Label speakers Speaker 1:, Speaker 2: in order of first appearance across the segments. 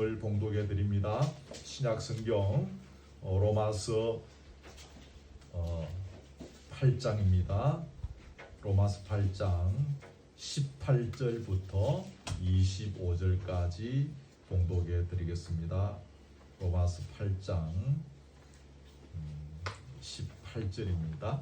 Speaker 1: 말씀을 봉독해 드립니다. 신약 성경 로마서 8장입니다. 로마서 8장 18절부터 25절까지 봉독해 드리겠습니다. 로마서 8장 18절입니다.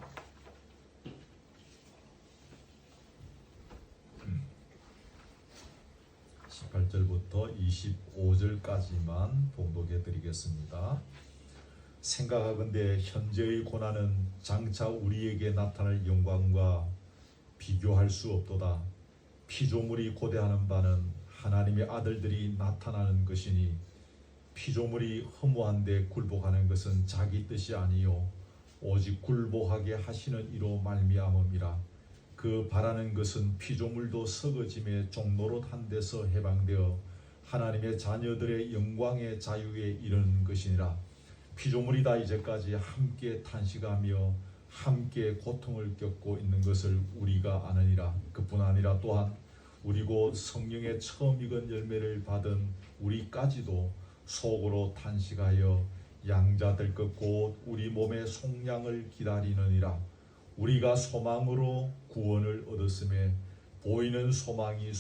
Speaker 1: 18절부터 25절까지만 봉독해 드리겠습니다. 생각하건대 현재의 고난은 장차 우리에게 나타날 영광과 비교할 수 없도다. 피조물이 고대하는 바는 하나님의 아들들이 나타나는 것이니 피조물이 허무한데 굴복하는 것은 자기 뜻이 아니요 오직 굴복하게 하시는 이로 말미암음이라. 그 바라는 것은 피조물도 썩어짐의 종노릇한 데서 해방되어 하나님의 자녀들의 영광의 자유에 이르는 것이니라. 피조물이 다 이제까지 함께 탄식하며 함께 고통을 겪고 있는 것을 우리가 아느니라. 그뿐 아니라 또한 우리 곧 성령의 처음 익은 열매를 받은 우리까지도 속으로 탄식하여 양자될 것 곧 우리 몸의 속량을 기다리느니라. 우리가 소망으로 구원을 얻었음에 보이는 소망이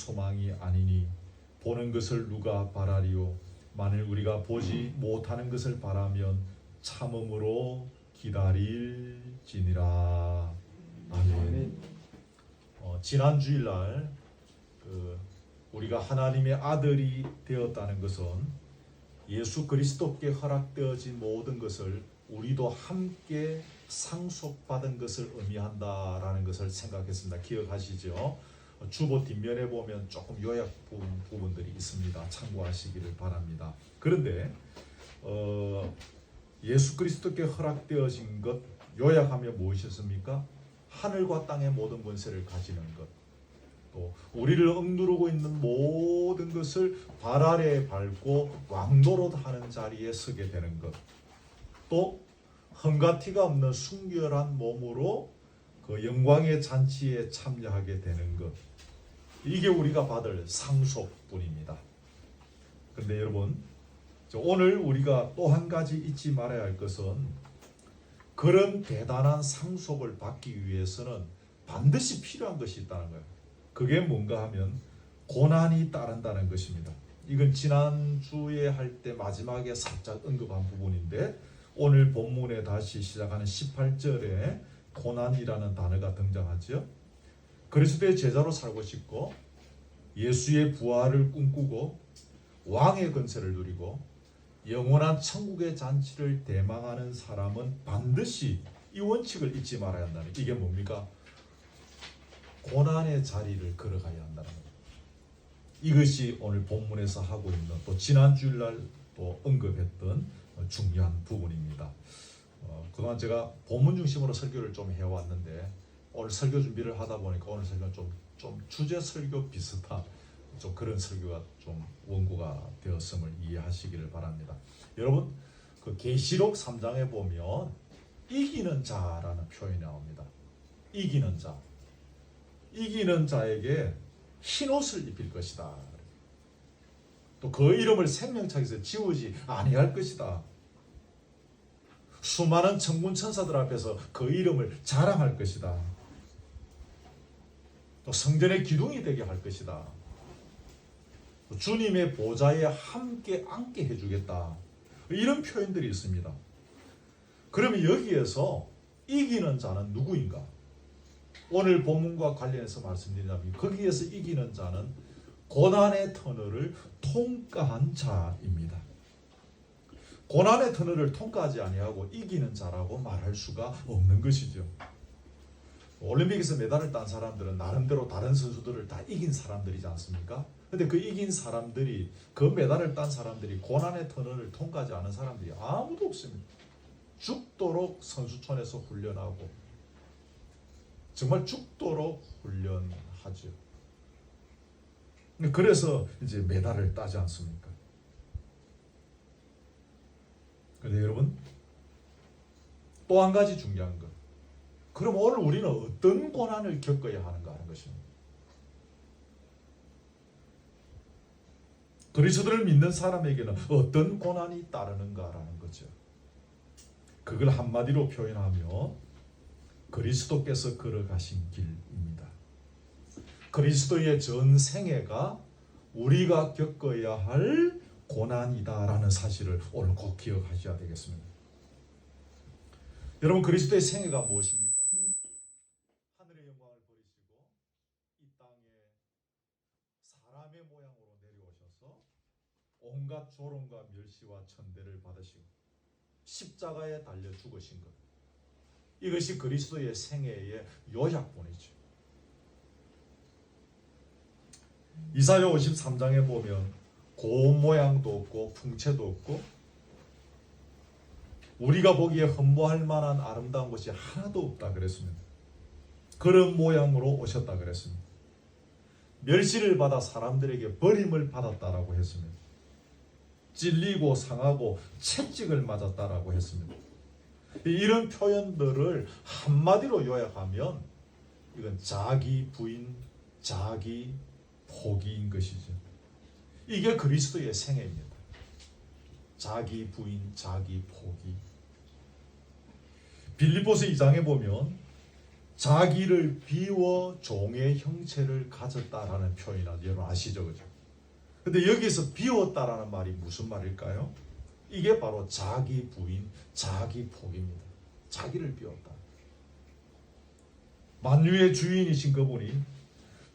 Speaker 1: 아니니 보는 것을 누가 바라리요. 만일 우리가 보지 못하는 것을 바라면 참음으로 기다릴지니라. 아멘. 지난 주일날 우리가 하나님의 아들이 되었다는 것은 예수 그리스도께 허락되어진 모든 것을 우리도 함께 상속받은 것을 의미한다라는 것을 생각했습니다. 기억하시죠? 주보 뒷면에 보면 조금 요약 부분들이 있습니다. 참고하시기를 바랍니다. 그런데 예수 그리스도께 허락되어진 것 요약하면 무엇이었습니까? 하늘과 땅의 모든 권세를 가지는 것, 또 우리를 억누르고 있는 모든 것을 발 아래에 밟고 왕노릇하는 자리에 서게 되는 것, 또 흠과 티가 없는 순결한 몸으로 그 영광의 잔치에 참여하게 되는 것, 이게 우리가 받을 상속뿐입니다. 그런데 여러분, 오늘 우리가 또 한 가지 잊지 말아야 할 것은 그런 대단한 상속을 받기 위해서는 반드시 필요한 것이 있다는 거예요. 그게 뭔가 하면 고난이 따른다는 것입니다. 이건 지난주에 할 때 마지막에 살짝 언급한 부분인데 오늘 본문에 다시 시작하는 18절에 고난이라는 단어가 등장하죠. 그리스도의 제자로 살고 싶고 예수의 부활을 꿈꾸고 왕의 권세를 누리고 영원한 천국의 잔치를 대망하는 사람은 반드시 이 원칙을 잊지 말아야 한다는, 이게 뭡니까? 고난의 자리를 걸어가야 한다는 겁니다. 이것이 오늘 본문에서 하고 있는, 또 지난 주일날 또 언급했던 중요한 부분입니다. 그동안 제가 본문 중심으로 설교를 좀 해왔는데 오늘 설교 준비를 하다 보니까 오늘 설교는 좀 주제 설교 비슷한 좀 그런 설교가 좀 원고가 되었음을 이해하시기를 바랍니다. 여러분, 그 계시록 3장에 보면 이기는 자라는 표현이 나옵니다. 이기는 자. 이기는 자에게 흰옷을 입힐 것이다. 또 그 이름을 생명책에서 지우지 아니할 것이다. 수많은 천군 천사들 앞에서 그 이름을 자랑할 것이다. 또 성전의 기둥이 되게 할 것이다. 또 주님의 보좌에 함께 앉게 해주겠다. 이런 표현들이 있습니다. 그러면 여기에서 이기는 자는 누구인가? 오늘 본문과 관련해서 말씀드리자면 거기에서 이기는 자는 고난의 터널을 통과한 자입니다. 고난의 터널을 통과하지 아니하고 이기는 자라고 말할 수가 없는 것이죠. 올림픽에서 메달을 딴 사람들은 나름대로 다른 선수들을 다 이긴 사람들이지 않습니까? 근데 그 이긴 사람들이, 그 메달을 딴 사람들이 고난의 터널을 통과하지 않은 사람들이 아무도 없습니다. 죽도록 선수촌에서 훈련하고 정말 죽도록 훈련하죠. 그래서 이제 메달을 따지 않습니까? 그런데 여러분, 또 한 가지 중요한 것, 그럼 오늘 우리는 어떤 고난을 겪어야 하는가 하는 것입니다. 그리스도를 믿는 사람에게는 어떤 고난이 따르는가라는 거죠. 그걸 한마디로 표현하면 그리스도께서 걸어가신 길입니다. 그리스도의 전 생애가 우리가 겪어야 할 고난이다라는 사실을 오늘 꼭 기억하셔야 되겠습니다. 여러분, 그리스도의 생애가 무엇입니까? 하늘의 영광을 버리시고 이 땅에 사람의 모양으로 내려오셔서 온갖 조롱과 멸시와 천대를 받으시고 십자가에 달려 죽으신 것. 이것이 그리스도의 생애의 요약본이죠. 이사야 53장에 보면 고운 모양도 없고 풍채도 없고 우리가 보기에 흠모할 만한 아름다운 것이 하나도 없다 그랬습니다. 그런 모양으로 오셨다 그랬습니다. 멸시를 받아 사람들에게 버림을 받았다라고 했습니다. 찔리고 상하고 채찍을 맞았다라고 했습니다. 이런 표현들을 한마디로 요약하면 이건 자기 부인, 자기 포기인 것이죠. 이게 그리스도의 생애입니다. 자기 부인, 자기 포기. 빌립보서 2장에 보면 자기를 비워 종의 형체를 가졌다라는 표현이 여러분 아시죠? 그죠? 근데 여기서 비웠다라는 말이 무슨 말일까요? 이게 바로 자기 부인, 자기 포기입니다. 자기를 비웠다. 만유의 주인이신 그분이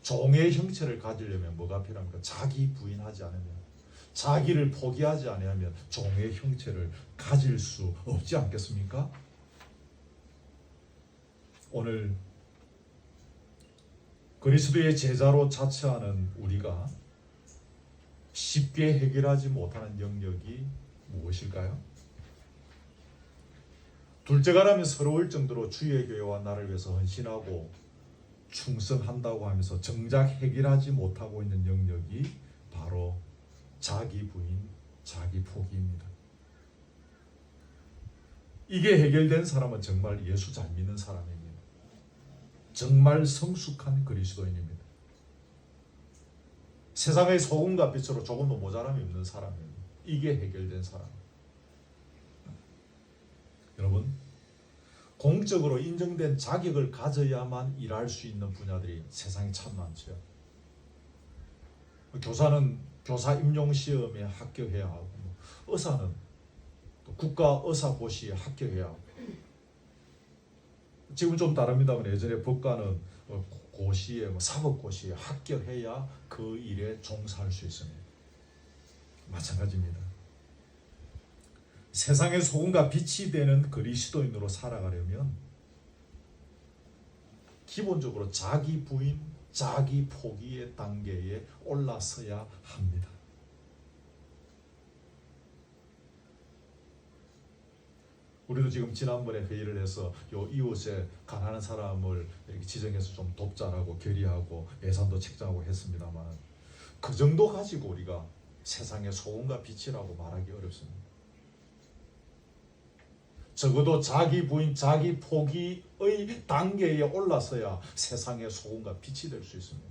Speaker 1: 종의 형체를 가지려면 뭐가 필요합니까? 자기 부인하지 않으면, 자기를 포기하지 않으면 종의 형체를 가질 수 없지 않겠습니까? 오늘 그리스도의 제자로 자처하는 우리가 쉽게 해결하지 못하는 영역이 무엇일까요? 둘째가라면 서러울 정도로 주의 교회와 나를 위해서 헌신하고 충성한다고 하면서 정작 해결하지 못하고 있는 영역이 바로 자기 부인, 자기 포기입니다. 이게 해결된 사람은 정말 예수 잘 믿는 사람입니다. 정말 성숙한 그리스도인입니다. 세상의 소금과 빛으로 조금도 모자람이 없는 사람입니다. 이게 해결된 사람. 여러분, 공적으로 인정된 자격을 가져야만 일할 수 있는 분야들이 세상에 참 많죠. 교사는 교사 임용 시험에 합격해야 하고, 의사는 또 국가 의사고시에 합격해야 하고, 지금 좀 다릅니다만 예전에 법관은 고시에 사법고시에 합격해야 그 일에 종사할 수 있습니다. 마찬가지입니다. 세상의 소금과 빛이 되는 그리스도인으로 살아가려면 기본적으로 자기 부인, 자기 포기의 단계에 올라서야 합니다. 우리도 지금 지난번에 회의를 해서 요 이웃에 가난한 사람을 이렇게 지정해서 좀 돕자라고 결의하고 예산도 책정하고 했습니다만 그 정도 가지고 우리가 세상의 소금과 빛이라고 말하기 어렵습니다. 적어도 자기 부인, 자기 포기의 단계에 올라서야 세상의 소금과 빛이 될 수 있습니다.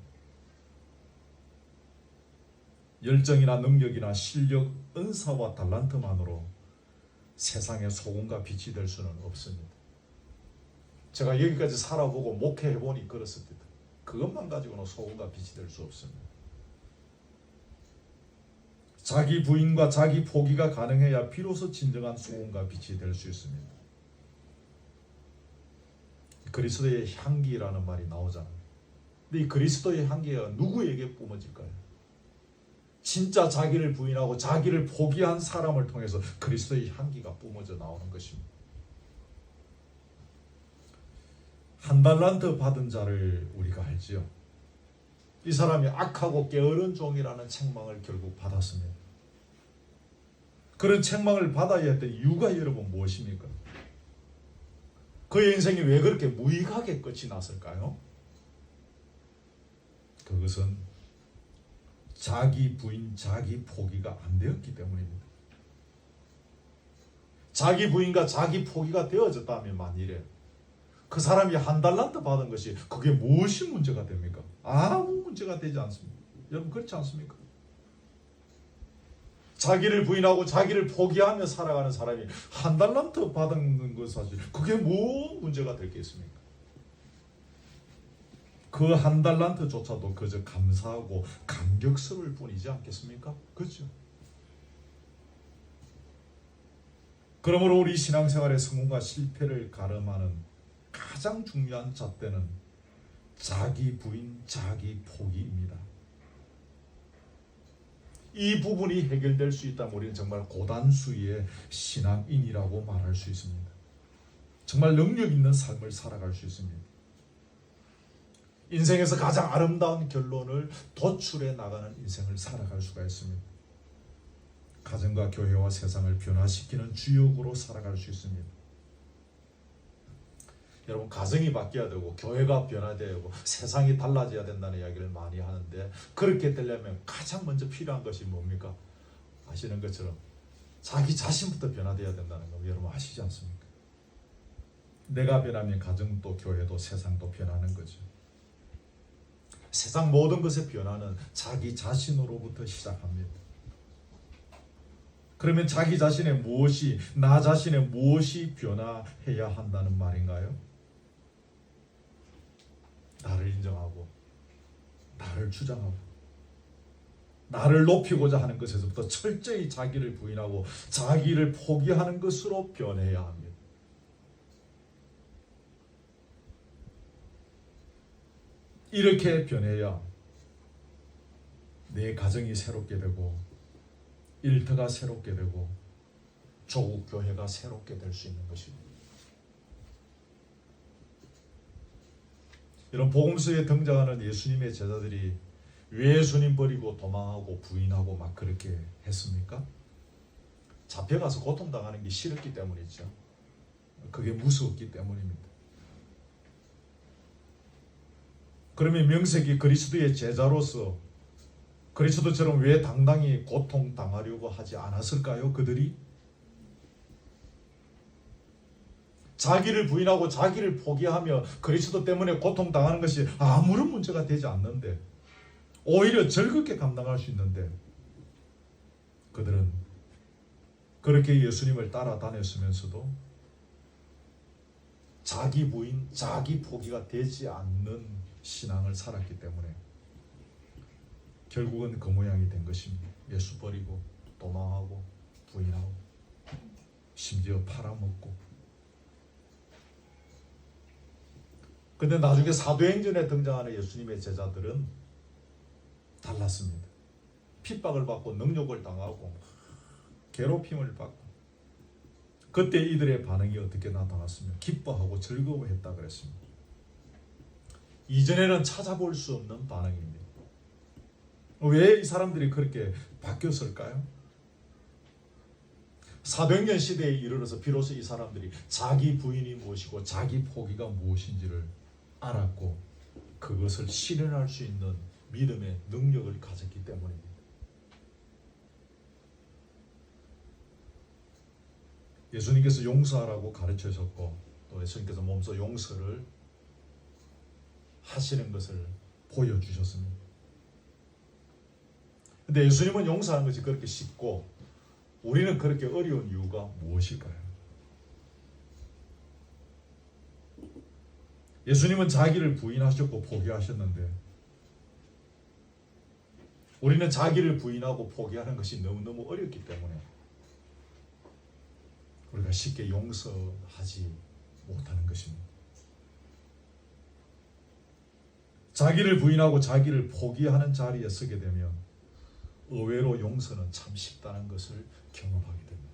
Speaker 1: 열정이나 능력이나 실력, 은사와 달란트만으로 세상의 소금과 빛이 될 수는 없습니다. 제가 여기까지 살아보고 목회해보니 그렇습니다. 그것만 가지고는 소금과 빛이 될 수 없습니다. 자기 부인과 자기 포기가 가능해야 비로소 진정한 소금과 빛이 될 수 있습니다. 그리스도의 향기라는 말이 나오잖아요. 근데 이 그리스도의 향기가 누구에게 뿜어질까요? 진짜 자기를 부인하고 자기를 포기한 사람을 통해서 그리스도의 향기가 뿜어져 나오는 것입니다. 한 달란트 받은 자를 우리가 알지요. 이 사람이 악하고 게으른 종이라는 책망을 결국 받았습니다. 그런 책망을 받아야 했던 이유가 여러분 무엇입니까? 그의 인생이 왜 그렇게 무익하게 끝이 났을까요? 그것은 자기 부인, 자기 포기가 안 되었기 때문입니다. 자기 부인과 자기 포기가 되어졌다면 만일에 그 사람이 한 달란트 받은 것이 그게 무엇이 문제가 됩니까? 아무 문제가 되지 않습니다. 여러분 그렇지 않습니까? 자기를 부인하고 자기를 포기하며 살아가는 사람이 한 달란트 받은 것 사실 그게 뭐 문제가 될 게 있습니까? 그 한 달란트조차도 그저 감사하고 감격스러울 뿐이지 않겠습니까? 그렇죠? 그러므로 우리 신앙생활의 성공과 실패를 가름하는 가장 중요한 잣대는 자기 부인, 자기 포기입니다. 이 부분이 해결될 수 있다면 우리는 정말 고단수의 신앙인이라고 말할 수 있습니다. 정말 능력 있는 삶을 살아갈 수 있습니다. 인생에서 가장 아름다운 결론을 도출해 나가는 인생을 살아갈 수가 있습니다. 가정과 교회와 세상을 변화시키는 주역으로 살아갈 수 있습니다. 여러분, 가정이 바뀌어야 되고 교회가 변화되어야 되고 세상이 달라져야 된다는 이야기를 많이 하는데, 그렇게 되려면 가장 먼저 필요한 것이 뭡니까? 아시는 것처럼 자기 자신부터 변화되어야 된다는 거 여러분 아시지 않습니까? 내가 변하면 가정도 교회도 세상도 변하는 거죠. 세상 모든 것의 변화는 자기 자신으로부터 시작합니다. 그러면 자기 자신의 무엇이, 나 자신의 무엇이 변화해야 한다는 말인가요? 나를 인정하고 나를 주장하고 나를 높이고자 하는 것에서부터 철저히 자기를 부인하고 자기를 포기하는 것으로 변해야 합니다. 이렇게 변해야 내 가정이 새롭게 되고 일터가 새롭게 되고 조국 교회가 새롭게 될 수 있는 것입니다. 이런 복음서에 등장하는 예수님의 제자들이 왜 예수님 버리고 도망하고 부인하고 막 그렇게 했습니까? 잡혀가서 고통당하는 게 싫었기 때문이죠. 그게 무서웠기 때문입니다. 그러면 명색이 그리스도의 제자로서 그리스도처럼 왜 당당히 고통당하려고 하지 않았을까요? 그들이 자기를 부인하고 자기를 포기하며 그리스도 때문에 고통당하는 것이 아무런 문제가 되지 않는데, 오히려 즐겁게 감당할 수 있는데, 그들은 그렇게 예수님을 따라다녔으면서도 자기 부인, 자기 포기가 되지 않는 신앙을 살았기 때문에 결국은 그 모양이 된 것입니다. 예수 버리고 도망하고 부인하고 심지어 팔아먹고. 근데 나중에 사도행전에 등장하는 예수님의 제자들은 달랐습니다. 핍박을 받고 능욕을 당하고 괴롭힘을 받고, 그때 이들의 반응이 어떻게 나타났으면 기뻐하고 즐거워했다 그랬습니다. 이전에는 찾아볼 수 없는 반응입니다. 왜 이 사람들이 그렇게 바뀌었을까요? 사도행전 시대에 이르러서 비로소 이 사람들이 자기 부인이 무엇이고 자기 포기가 무엇인지를 알았고 그것을 실현할 수 있는 믿음의 능력을 가졌기 때문입니다. 예수님께서 용서하라고 가르쳐주셨고 또 예수님께서 몸소 용서를 하시는 것을 보여주셨습니다. 근데 예수님은 용서하는 것이 그렇게 쉽고 우리는 그렇게 어려운 이유가 무엇일까요? 예수님은 자기를 부인하셨고 포기하셨는데 우리는 자기를 부인하고 포기하는 것이 너무너무 어렵기 때문에 우리가 쉽게 용서하지 못하는 것입니다. 자기를 부인하고 자기를 포기하는 자리에 서게 되면 의외로 용서는 참 쉽다는 것을 경험하게 됩니다.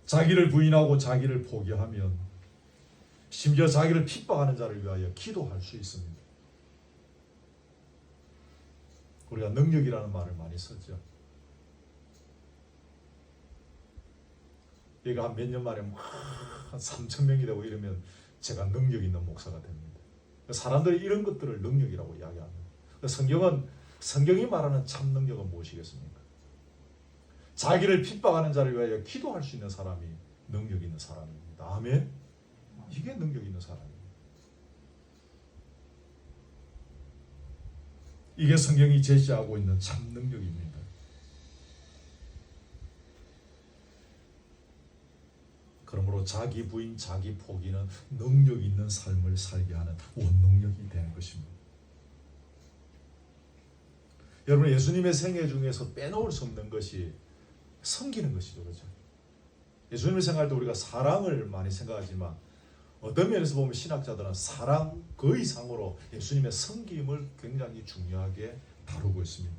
Speaker 1: 자기를 부인하고 자기를 포기하면 심지어 자기를 핍박하는 자를 위하여 기도할 수 있습니다. 우리가 능력이라는 말을 많이 쓰죠. 얘가 한 몇 년 만에 한 3,000명이 되고 이러면 제가 능력 있는 목사가 됩니다. 사람들이 이런 것들을 능력이라고 이야기합니다. 성경이 말하는 참 능력은 무엇이겠습니까? 자기를 핍박하는 자를 위하여 기도할 수 있는 사람이 능력 있는 사람입니다. 아멘? 이게 능력 있는 사람입니다. 이게 성경이 제시하고 있는 참 능력입니다. 그러므로 자기 부인, 자기 포기는 능력 있는 삶을 살게 하는 원동력이 되는 것입니다. 여러분, 예수님의 생애 중에서 빼놓을 수 없는 것이 섬기는 것이죠. 그렇죠? 예수님을 생각할 때 우리가 사랑을 많이 생각하지만 어떤 면에서 보면 신학자들은 사랑 그 이상으로 예수님의 섬김을 굉장히 중요하게 다루고 있습니다.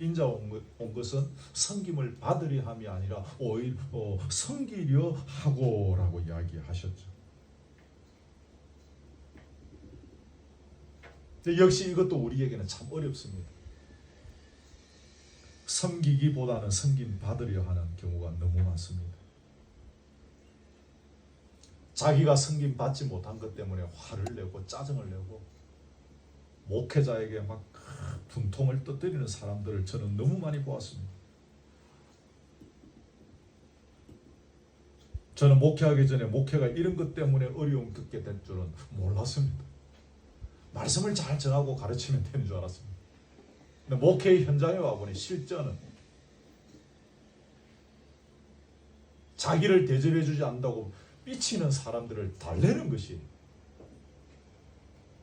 Speaker 1: 인자 온 것은 섬김을 받으려 함이 아니라 오히려 섬기려 하고라고 이야기하셨죠. 역시 이것도 우리에게는 참 어렵습니다. 섬기기보다는 섬김 받으려 하는 경우가 너무 많습니다. 자기가 섬김 받지 못한 것 때문에 화를 내고 짜증을 내고 목회자에게 막 분통을 떠뜨리는 사람들을 저는 너무 많이 보았습니다. 저는 목회하기 전에 목회가 이런 것 때문에 어려움 겪게 될 줄은 몰랐습니다. 말씀을 잘 전하고 가르치면 되는 줄 알았습니다. 근데 목회의 현장에 와보니 실전은 자기를 대접해주지 않는다고 삐치는 사람들을 달래는 것이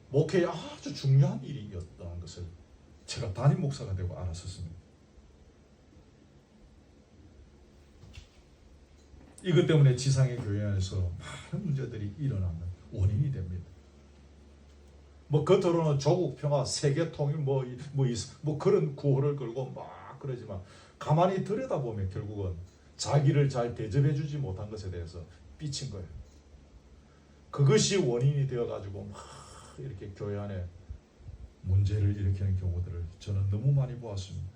Speaker 1: 목회의 아주 중요한 일이었다는 것을 제가 담임 목사가 되고 알았었습니다. 이것 때문에 지상의 교회 안에서 많은 문제들이 일어나는 원인이 됩니다. 뭐 겉으로는 조국 평화, 세계 통일 뭐 그런 구호를 걸고 막 그러지만 가만히 들여다보면 결국은 자기를 잘 대접해주지 못한 것에 대해서 삐친 거예요. 그것이 원인이 되어가지고 막 이렇게 교회 안에 문제를 일으키는 경우들을 저는 너무 많이 보았습니다.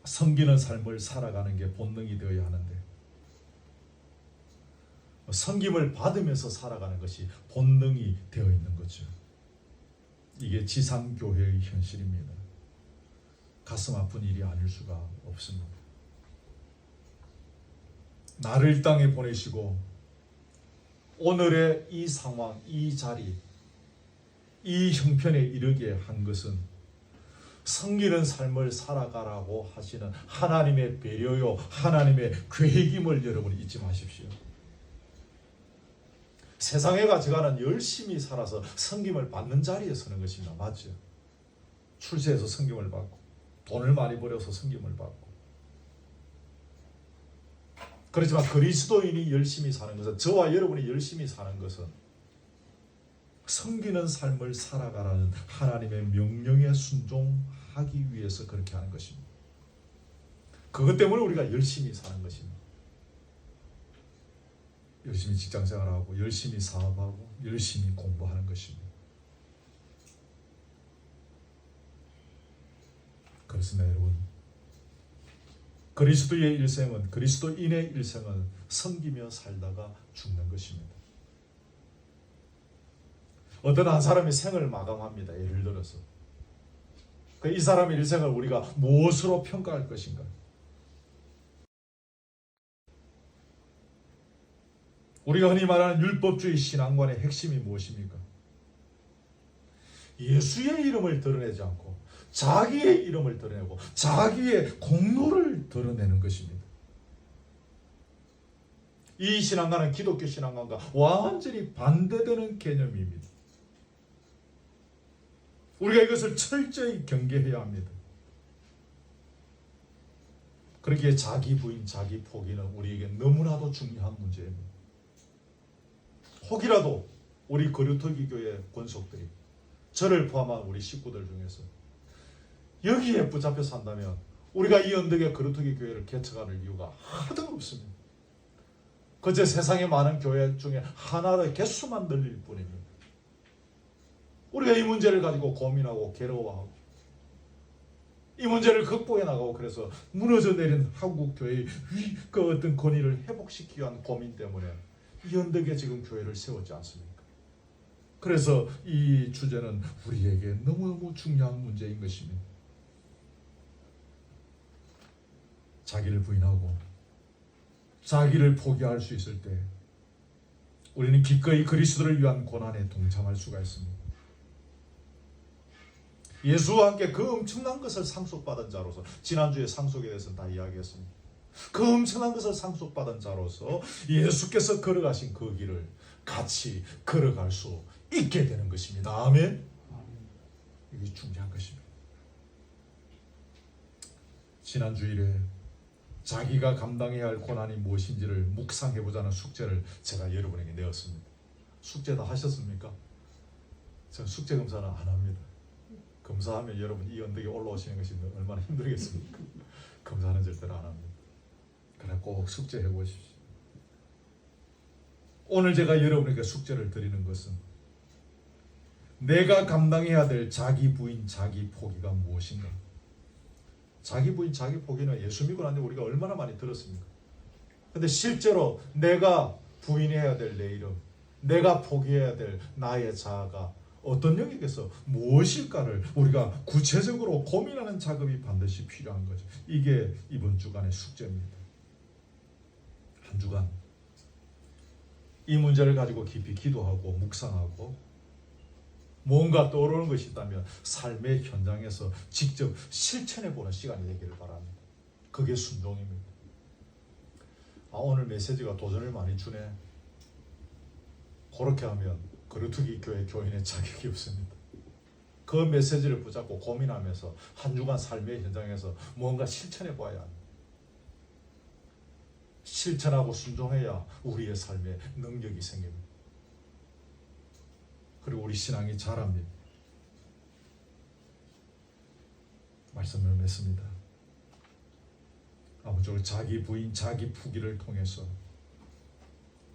Speaker 1: 섬기는 삶을 살아가는 게 본능이 되어야 하는데 섬김을 받으면서 살아가는 것이 본능이 되어 있는 거죠. 이게 지상교회의 현실입니다. 가슴 아픈 일이 아닐 수가 없습니다. 나를 이 땅에 보내시고 오늘의 이 상황, 이 자리, 이 형편에 이르게 한 것은 섬기는 삶을 살아가라고 하시는 하나님의 배려요, 하나님의 계획임을 여러분 잊지 마십시오. 세상에 가져가는 열심히 살아서 섬김을 받는 자리에 서는 것입니다. 맞죠? 출세해서 섬김을 받고 돈을 많이 벌여서 섬김을 받고 그렇지만 그리스도인이 열심히 사는 것은 저와 여러분이 열심히 사는 것은 섬기는 삶을 살아가라는 하나님의 명령에 순종하기 위해서 그렇게 하는 것입니다. 그것 때문에 우리가 열심히 사는 것입니다. 열심히 직장생활하고 열심히 사업하고 열심히 공부하는 것입니다. 그렇습니다, 여러분. 그리스도의 일생은, 그리스도인의 일생은 섬기며 살다가 죽는 것입니다. 어떤 한 사람이 생을 마감합니다. 예를 들어서 이 사람의 일생을 우리가 무엇으로 평가할 것인가? 우리가 흔히 말하는 율법주의 신앙관의 핵심이 무엇입니까? 예수의 이름을 드러내지 않고 자기의 이름을 드러내고 자기의 공로를 드러내는 것입니다. 이 신앙관은 기독교 신앙관과 완전히 반대되는 개념입니다. 우리가 이것을 철저히 경계해야 합니다. 그렇기에 자기 부인, 자기 포기는 우리에게 너무나도 중요한 문제입니다. 혹이라도 우리 거류터기 교회 권속들이 저를 포함한 우리 식구들 중에서 여기에 붙잡혀 산다면 우리가 이 언덕에 거류터기 교회를 개척할 이유가 하나도 없습니다. 그저 세상에 많은 교회 중에 하나의 개수만 늘릴 뿐입니다. 우리가 이 문제를 가지고 고민하고 괴로워하고 이 문제를 극복해 나가고 그래서 무너져 내린 한국 교회의 그 어떤 권위를 회복시키기 위한 고민 때문에 이 언덕에 지금 교회를 세웠지 않습니까? 그래서 이 주제는 우리에게 너무너무 중요한 문제인 것입니다. 자기를 부인하고 자기를 포기할 수 있을 때 우리는 기꺼이 그리스도를 위한 고난에 동참할 수가 있습니다. 예수와 함께 그 엄청난 것을 상속받은 자로서, 지난주에 상속에 대해서는 다 이야기했습니다. 그 엄청난 것을 상속받은 자로서 예수께서 걸어가신 그 길을 같이 걸어갈 수 있게 되는 것입니다. 아멘. 이게 중요한 것입니다. 지난 주일에 자기가 감당해야 할 고난이 무엇인지를 묵상해보자는 숙제를 제가 여러분에게 내었습니다. 숙제 다 하셨습니까? 전 숙제 검사는 안 합니다. 검사하면 여러분 이 언덕에 올라오시는 것이 얼마나 힘들겠습니까? 검사는 절대로 안 합니다. 그래 꼭 숙제해 보십시오. 오늘 제가 여러분에게 숙제를 드리는 것은 내가 감당해야 될 자기 부인 자기 포기가 무엇인가? 자기 부인 자기 포기는 예수 믿고 난 뒤에 우리가 얼마나 많이 들었습니까? 근데 실제로 내가 부인해야 될 내 이름, 내가 포기해야 될 나의 자아가 어떤 영역에서 무엇일까를 우리가 구체적으로 고민하는 작업이 반드시 필요한 거죠. 이게 이번 주간의 숙제입니다. 한 주간 이 문제를 가지고 깊이 기도하고 묵상하고 뭔가 떠오르는 것이 있다면 삶의 현장에서 직접 실천해보는 시간이 되기를 바랍니다. 그게 순종입니다. 오늘 메시지가 도전을 많이 주네. 그렇게 하면 거루투기 교회 교인의 자격이 없습니다. 그 메시지를 붙잡고 고민하면서 한 주간 삶의 현장에서 뭔가 실천해봐야 합니다. 실천하고 순종해야 우리의 삶에 능력이 생깁니다. 그리고 우리 신앙이 자랍니다. 말씀을 맺습니다. 아무쪼록 자기 부인 자기 포기를 통해서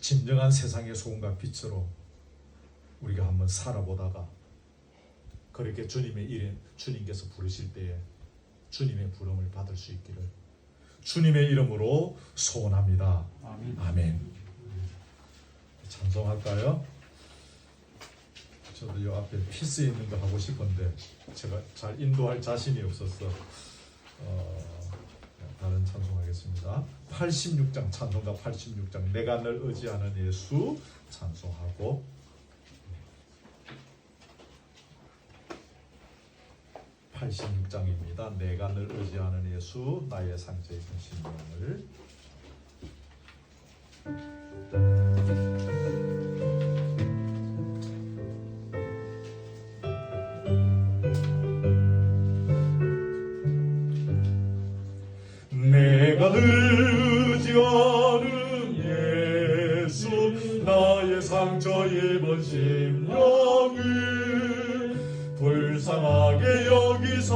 Speaker 1: 진정한 세상의 소금과 빛으로 우리가 한번 살아보다가 그렇게 주님께서 부르실 때에 주님의 부름을 받을 수 있기를 주님의 이름으로 소원합니다. 아멘. 아멘. 찬송할까요? 저도 이 앞에 피스 있는 거 하고 싶은데 제가 잘 인도할 자신이 없어서 다른 찬송하겠습니다. 86장 찬송가 86장 내가 늘 의지하는 예수 찬송하고 86장입니다. 내가 늘 의지하는 예수 나의 상처 입은 심령을 내가 늘 의지하는 예수 나의 상처 입은 심령을 불쌍하게 여기사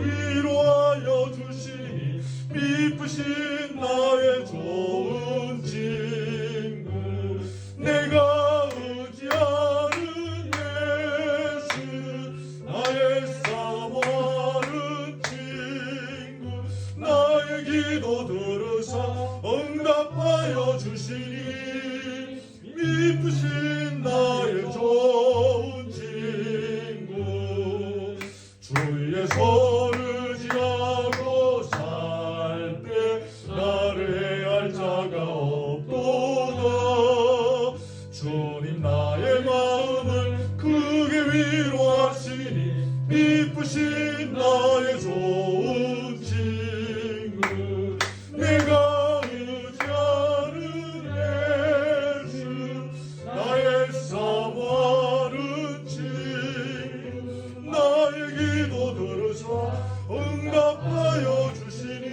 Speaker 1: 위로하여 주시니 미쁘신 나의 좋은 친구 내가 의지하는 예수 나의 사모하는 친구 나의 기도 들으사 응답하여 주시니 미쁘신 나의 좋은 친구 주의 손을 지하고 살 때 나를 해할 자가 없도다 주님 나의 마음을 크게 위로하시니 미쁘신 나의 좋은 친구 내가 의지하는 예수 나의 사모하는 친구 나의 기도 들으사 응답하여 주시니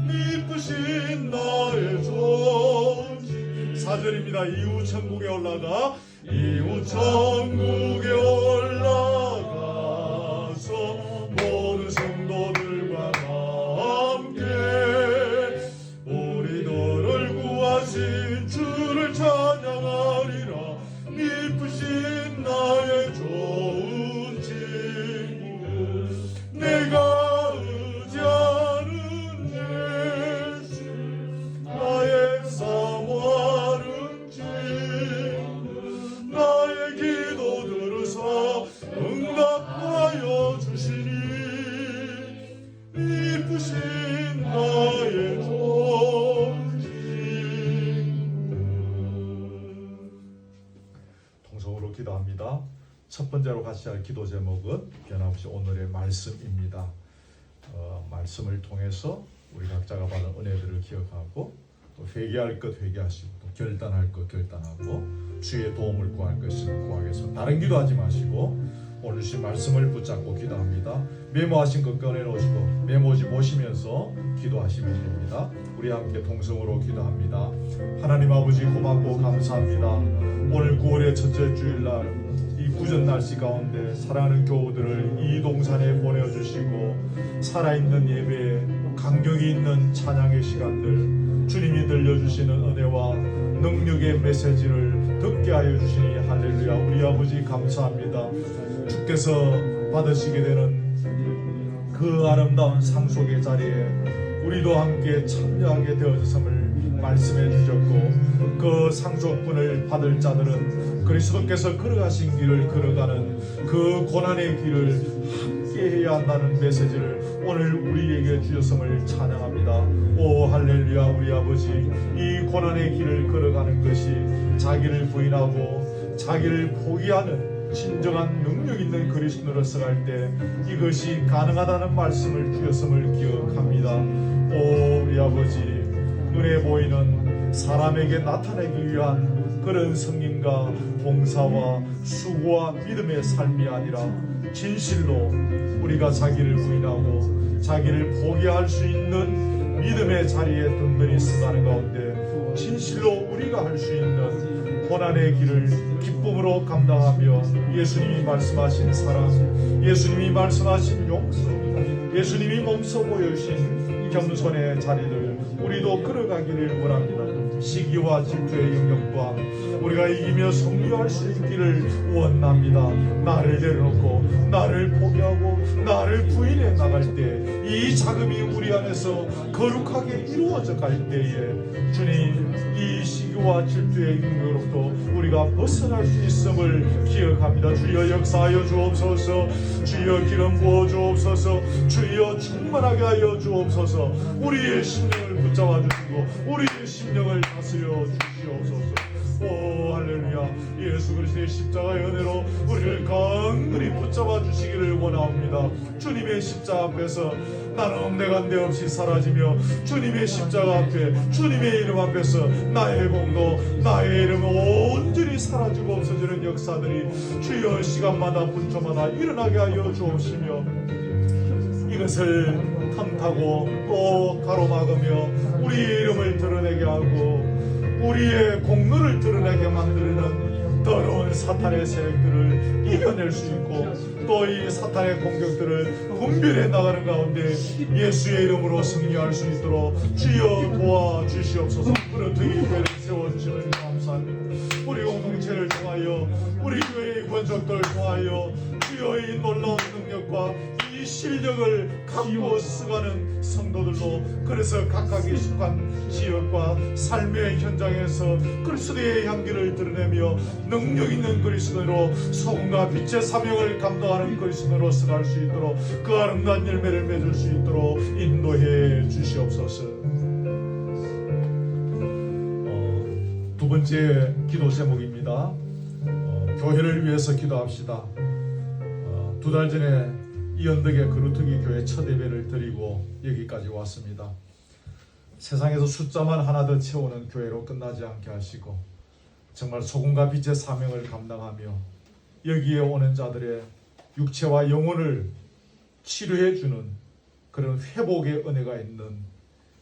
Speaker 1: 미쁘신 나의 좋은 친구 4절입니다. 이후 천국에 올라가 이후 천국에 올라가서 모든 성도들과 함께 우리들을 구하신 주를 찬양하리라 미쁘신 나의 좋은 친구 내가 의지하는 예수 나의 사모하는 친구 나의 기도 들으사 첫 번째로 같이 할 기도 제목은 변함없이 오늘의 말씀입니다. 말씀을 통해서 우리 각자가 받은 은혜들을 기억하고 또 회개할 것 회개하시고 또 결단할 것 결단하고 주의 도움을 구할 것은 구하겠습니다. 다른 기도하지 마시고 오늘 주신 말씀을 붙잡고 기도합니다. 메모하신 것 꺼내놓으시고 메모지 보시면서 기도하시면 됩니다. 우리 함께 동성으로 기도합니다. 하나님 아버지 고맙고 감사합니다. 오늘 9월의 첫째 주일날 이 구전 날씨 가운데 사랑하는 교우들을 이 동산에 보내주시고 살아있는 예배, 감격이 있는 찬양의 시간들, 주님이 들려주시는 은혜와 능력의 메시지를 듣게 하여 주시니 할렐루야. 우리 아버지 감사합니다. 주께서 받으시게 되는 그 아름다운 상속의 자리에 우리도 함께 참여하게 되어졌음을 말씀해 주셨고, 그 상속분을 받을 자들은 그리스도께서 걸어가신 길을 걸어가는 그 고난의 길을 함께 해야 한다는 메시지를 오늘 우리에게 주셨음을 찬양합니다. 오 할렐루야. 우리 아버지, 이 고난의 길을 걸어가는 것이 자기를 부인하고 자기를 포기하는 진정한 능력 있는 그리스도로서 갈 때 이것이 가능하다는 말씀을 주셨음을 기억합니다. 오 우리 아버지, 눈에 보이는 사람에게 나타내기 위한 그런 성인과 봉사와 수고와 믿음의 삶이 아니라 진실로 우리가 자기를 부인하고 자기를 포기할 수 있는 믿음의 자리에 든든히 서가는 가운데 진실로 우리가 할 수 있는 고난의 길을 기쁨으로 감당하며 예수님이 말씀하신 사랑, 예수님이 말씀하신 용서, 예수님이 몸소 보여주신 겸손의 자리를 우리도 걸어가기를 원합니다. 시기와 질투의 영역과 우리가 이기며 승리할 수 있기를 원합니다. 나를 내려놓고 나를 포기하고 나를 부인해 나갈 때 이 자금이 우리 안에서 거룩하게 이루어져 갈 때에 주님, 이 시기와 질투의 영역으로부터 우리가 벗어날 수 있음을 기억합니다. 주여 역사하여 주옵소서. 주여 기름 부어 주옵소서. 주여 충만하게 하여 주옵소서. 우리의 심령을 붙잡아 주시고 우리의 심령을 다스려 주시옵소서. 오 할렐루야. 예수 그리스도의 십자가의 은혜로 우리를 강건히 붙잡아 주시기를 원합니다. 주님의 십자가 앞에서 나는 엄대간데 없이 사라지며 주님의 십자가 앞에 주님의 이름 앞에서 나의 공도 나의 이름은 온전히 사라지고 없어지는 역사들이 주여 시간마다 분초마다 일어나게 하여 주옵시며 이것을 탐타고 또 가로막으며 우리의 이름을 드러내게 하고 우리의 공로를 드러내게 만드는 더러운 사탄의 세력들을 이겨낼 수 있고 또 이 사탄의 공격들을 분별해 나가는 가운데 예수의 이름으로 승리할 수 있도록 주여 도와주시옵소서. 그렇듯이 교회를 세워주시면 감사합니다. 우리 공동체를 통하여 우리 교회의 권속들을 통하여 주여의 놀라운 능력과 이 실력을 갖고 쓰가는 성도들로, 그래서 각각의 속한 지역과 삶의 현장에서 그리스도의 향기를 드러내며 능력 있는 그리스도로 소금과 빛의 사명을 감당하는 그리스도로 쓰갈 수 있도록 그 아름다운 열매를 맺을 수 있도록 인도해 주시옵소서. 두 번째 기도 제목입니다. 교회를 위해서 기도합시다. 2달 전에 이 언덕에 그루터기 교회 첫 예배를 드리고 여기까지 왔습니다. 세상에서 숫자만 하나 더 채우는 교회로 끝나지 않게 하시고 정말 소금과 빛의 사명을 감당하며 여기에 오는 자들의 육체와 영혼을 치료해 주는 그런 회복의 은혜가 있는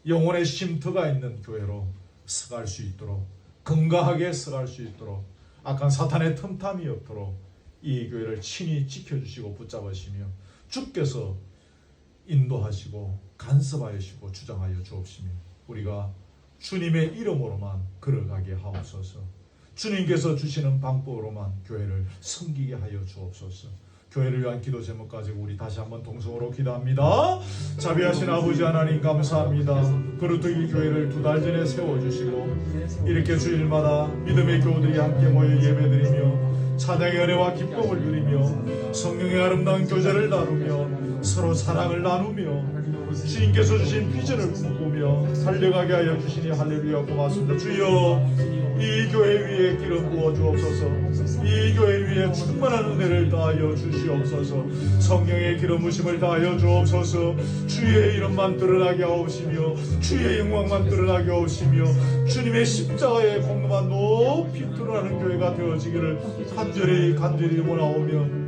Speaker 1: 영혼의 쉼터가 있는 교회로 서갈 수 있도록, 건강하게 서갈 수 있도록, 악한 사탄의 틈탐이 없도록 이 교회를 친히 지켜주시고 붙잡으시며 주께서 인도하시고 간섭하시고 주장하여 주옵시며 우리가 주님의 이름으로만 걸어가게 하옵소서. 주님께서 주시는 방법으로만 교회를 섬기게 하여 주옵소서. 교회를 위한 기도 제목 가지고 우리 다시 한번 동성으로 기도합니다. 자비하신 아버지 하나님 감사합니다. 그루터기 교회를 2달 전에 세워주시고 이렇게 주일마다 믿음의 교우들이 함께 모여 예배드리며 찬양의 은혜와 기쁨을 누리며 성령의 아름다운 교제를 나누며 서로 사랑을 나누며 주님께서 주신 비전을 꿈꾸며 달려가게 하여 주시니 할렐루야 고맙습니다. 주여 이 교회 위에 기름 부어 주옵소서. 이 교회 위에 충만한 은혜를 다하여 주시옵소서. 성령의 기름 부심을 다하여 주옵소서. 주의 이름만 드러나게 하옵시며 주의 영광만 드러나게 하옵시며 주님의 십자가의 공로만 높이 드러나는 교회가 되어지기를 간절히 원하오며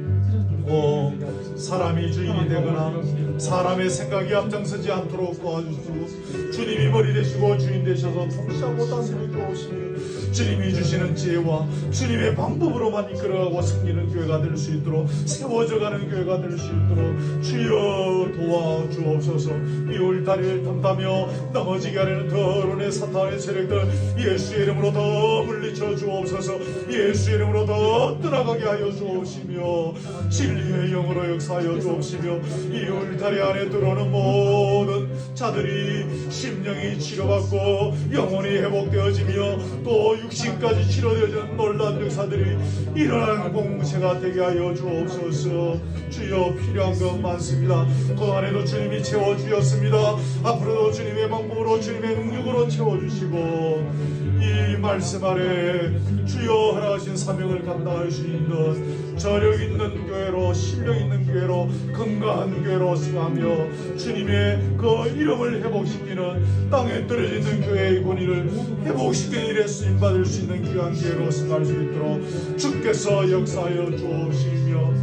Speaker 1: 사람이 주인이 되거나 사람의 생각이 앞장서지 않도록 도와주시고 주님이 머리 되시고 주인 되셔서 통치하고 다스려 주옵시며 주님이 주시는 지혜와 주님의 방법으로만 이끌어가고 승리는 교회가 될 수 있도록 세워져가는 교회가 될 수 있도록 주여 도와주옵소서. 이 울타리를 탐다며 넘어지게 하려는 더러운 사탄의 세력들 예수의 이름으로 더 물리쳐 주옵소서. 예수의 이름으로 더 떠나가게 하여 주옵시며 진리의 영으로 역사하여 주옵시며 이 울타리 안에 들어오는 모든 자들이 심령이 치료받고 영혼이 회복되어지며 또 육신까지 치료되어지는 놀라운 역사들이 일어나는 공동체가 되게 하여 주옵소서. 주여 필요한 것 많습니다. 그동안에도 주님이 채워주셨습니다. 앞으로도 주님의 방법으로 주님의 능력으로 채워주시고 이 말씀 아래 주여 하나하신 사명을 감당할 수 있는 저력 있는 교회로 신령 있는 교회로 건강한 교회로 승하며 주님의 그 이름을 회복시키는 땅에 떨어져 있는 교회의 권위를 회복시키는 일에 쓰임받을 수 있는 귀한 교회로 승할 수 있도록 주께서 역사하여 주시며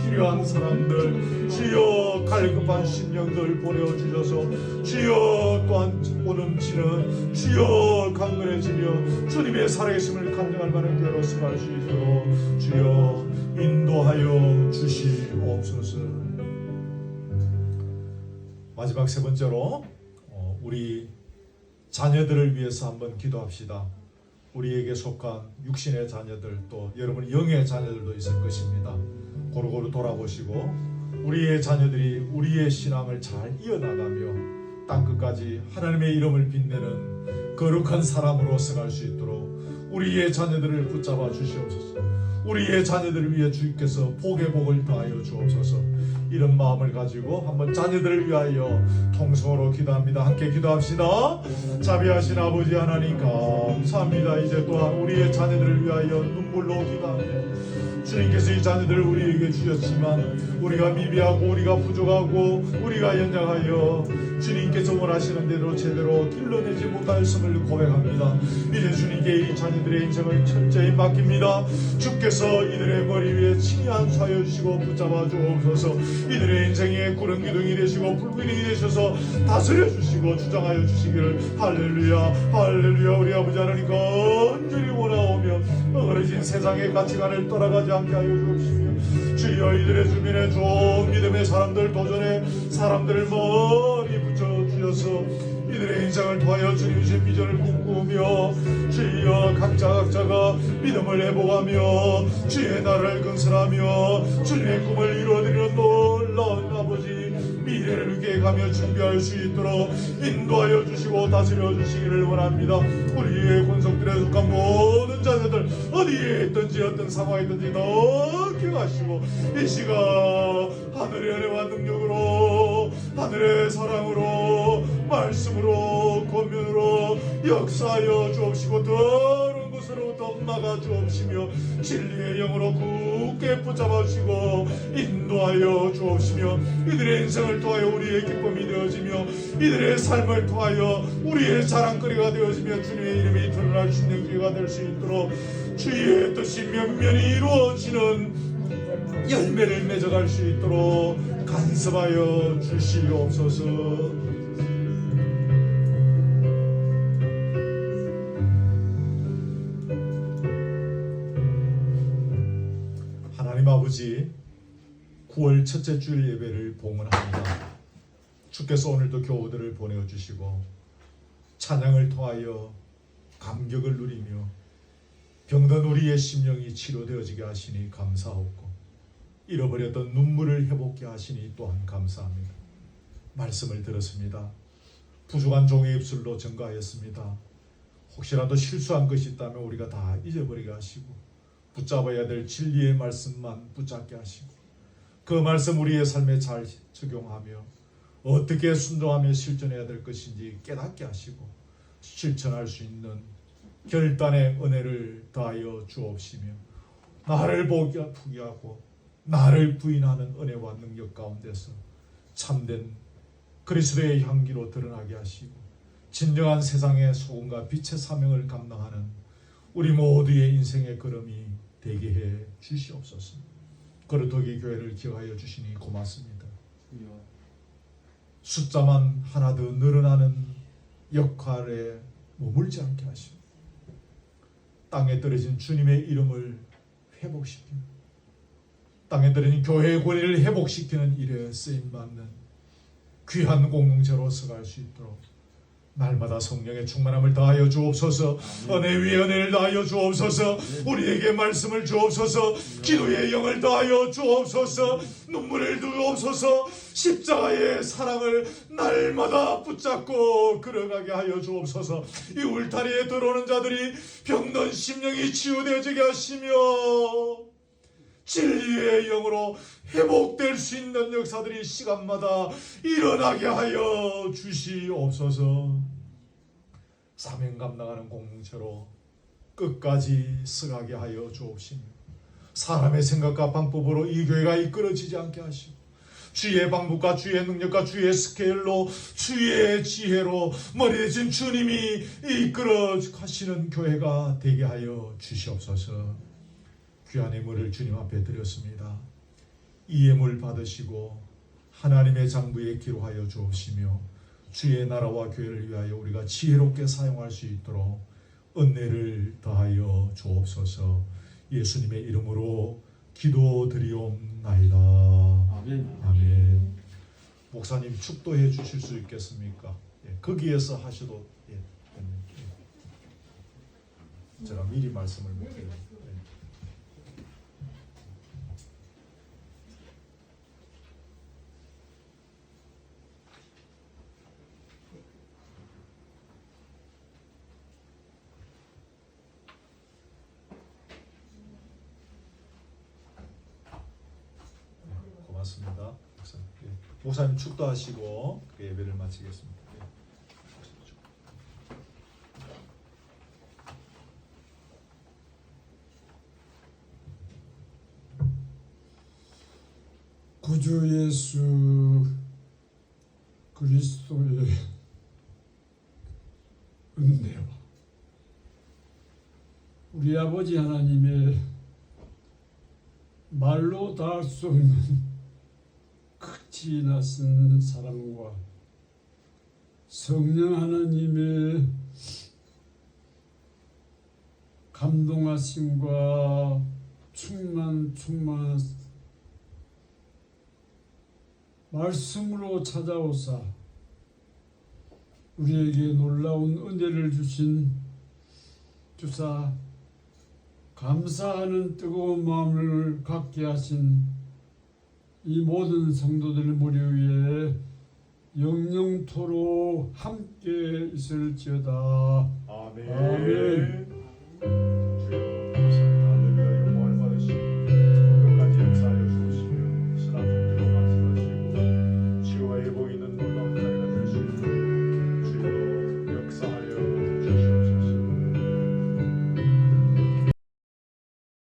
Speaker 1: 필요한 사람들 주여 갈급한 심령들 보내주셔서 주여 또한 오넘치는 주여 강건해지며 주님의 살아계심을 간증할 만한 교회로 승할 수 있도록 주여 인도하여 주시옵소서. 마지막 세 번째로 우리 자녀들을 위해서 한번 기도합시다. 우리에게 속한 육신의 자녀들 또 여러분 영의 자녀들도 있을 것입니다. 고루고루 돌아보시고 우리의 자녀들이 우리의 신앙을 잘 이어나가며 땅끝까지 하나님의 이름을 빛내는 거룩한 사람으로 승할 수 있도록 우리의 자녀들을 붙잡아 주시옵소서. 우리의 자녀들을 위해 주께서 복의 복을 더하여 주옵소서. 이런 마음을 가지고 한번 자녀들을 위하여 통성으로 기도합니다. 함께 기도합시다. 자비하신 아버지 하나님 감사합니다. 이제 또한 우리의 자녀들을 위하여 눈물로 기도합니다. 주님께서 이 자녀들을 우리에게 주셨지만 우리가 미비하고 우리가 부족하고 우리가 연약하여 주님께서 원하시는 대로 제대로 길러내지 못하였음을 고백합니다. 이제 주님께 이 자녀들의 인생을 철저히 맡깁니다. 주께서 이들의 머리 위에 친히 안수하여 주시고 붙잡아 주옵소서. 이들의 인생에 구름 기둥이 되시고 불기둥이 되셔서 다스려 주시고 주장하여 주시기를 할렐루야 할렐루야. 우리 아버지 하나님 간절히 원하오며 어그러진 세상의 가치관을 떠나가지 않게 하여 주옵시며 주여 이들의 주변에 좋은 믿음의 사람들 도전에 사람들을 많이 붙여주셔서 이들의 인생을 통하여 주님 주신 비전을 꿈꾸며 주여 각자가 믿음을 회복하며 주의 나라를 건설하며 주님의 꿈을 이루어드리는 놀라운 아버지 미래를 계획하며 준비할 수 있도록 인도하여 주시고 다스려 주시기를 원합니다. 우리의 권속들에 속한 모든 자녀들 어디에 있든지 어떤 상황에 있든지 넓게 가시고 이 시간 하늘의 은혜와 능력으로 하늘의 사랑으로 말씀으로 권면으로 역사하여 주옵시고 더러운 곳으로부터 막아 주옵시며 진리의 영으로 굳게 붙잡아 주시고 인도하여 주옵시며 이들의 인생을 통하여 우리의 기쁨이 되어지며 이들의 삶을 통하여 우리의 자랑거리가 되어지며 주님의 이름이 드러날 수 있는 기회가 될 수 있도록 주의 뜻이 면면히 이루어지는 열매를 맺어갈 수 있도록 간섭하여 주시옵소서. 하나님 아버지 9월 첫째 주일 예배를 봉헌합니다. 주께서 오늘도 교우들을 보내주시고 찬양을 통하여 감격을 누리며 병든 우리의 심령이 치료되어지게 하시니 감사하고 잃어버렸던 눈물을 회복케 하시니 또한 감사합니다. 말씀을 들었습니다. 부족한 종의 입술로 증거하였습니다. 혹시라도 실수한 것이 있다면 우리가 다 잊어버리게 하시고 붙잡아야 될 진리의 말씀만 붙잡게 하시고 그 말씀 우리의 삶에 잘 적용하며 어떻게 순종하며 실천해야 될 것인지 깨닫게 하시고 실천할 수 있는 결단의 은혜를 더하여 주옵시며 나를 포기하고 나를 부인하는 은혜와 능력 가운데서 참된 그리스도의 향기로 드러나게 하시고 진정한 세상의 소금과 빛의 사명을 감당하는 우리 모두의 인생의 걸음이 되게 해 주시옵소서. 거르토기 교회를 기억하여 주시니 고맙습니다. 숫자만 하나 더 늘어나는 역할에 머물지 않게 하시고 땅에 떨어진 주님의 이름을 회복시키고 땅에 떨어진 교회의 권위를 회복시키는 일에 쓰임받는 귀한 공동체로서 갈 수 있도록 날마다 성령의 충만함을 다하여 주옵소서. 은혜 위에 은혜를 다하여 주옵소서. 우리에게 말씀을 주옵소서. 기도의 영을 다하여 주옵소서. 눈물을 주옵소서. 십자가의 사랑을 날마다 붙잡고 걸어가게 하여 주옵소서. 이 울타리에 들어오는 자들이 병든 심령이 치유되어지게 하시며 진리의 영으로 회복될 수 있는 역사들이 시간마다 일어나게 하여 주시옵소서. 사명 감당하는 공동체로 끝까지 서가게 하여 주옵시며 사람의 생각과 방법으로 이 교회가 이끌어지지 않게 하시고 주의 방법과 주의 능력과 주의 스케일로 주의 지혜로 머리에 진 주님이 이끌어 가시는 교회가 되게 하여 주시옵소서. 귀한 예물을 주님 앞에 드렸습니다. 이 예물 받으시고 하나님의 장부에 기록하여 주옵시며 주의 나라와 교회를 위하여 우리가 지혜롭게 사용할 수 있도록 은혜를 더하여 주옵소서. 예수님의 이름으로 기도드리옵나이다.
Speaker 2: 아멘.
Speaker 1: 아멘. 목사님 축도해 주실 수 있겠습니까? 예, 거기에서 하셔도 됩니다. 제가 미리 말씀을 못 드려요. 고맙습니다. 목사님 축도하시고 예배를 마치겠습니다.
Speaker 3: 구주 예수 그리스도의 은혜와 우리 아버지 하나님의 말로 닿을 수 없는 극치 나선 사랑과 성령 하나님의 감동하심과 충만한 말씀으로 찾아오사 우리에게 놀라운 은혜를 주사 감사하는 뜨거운 마음을 갖게 하신 이 모든 성도들 머리 위에 영영토록 함께 있을지어다.
Speaker 1: 아멘.
Speaker 3: 아멘.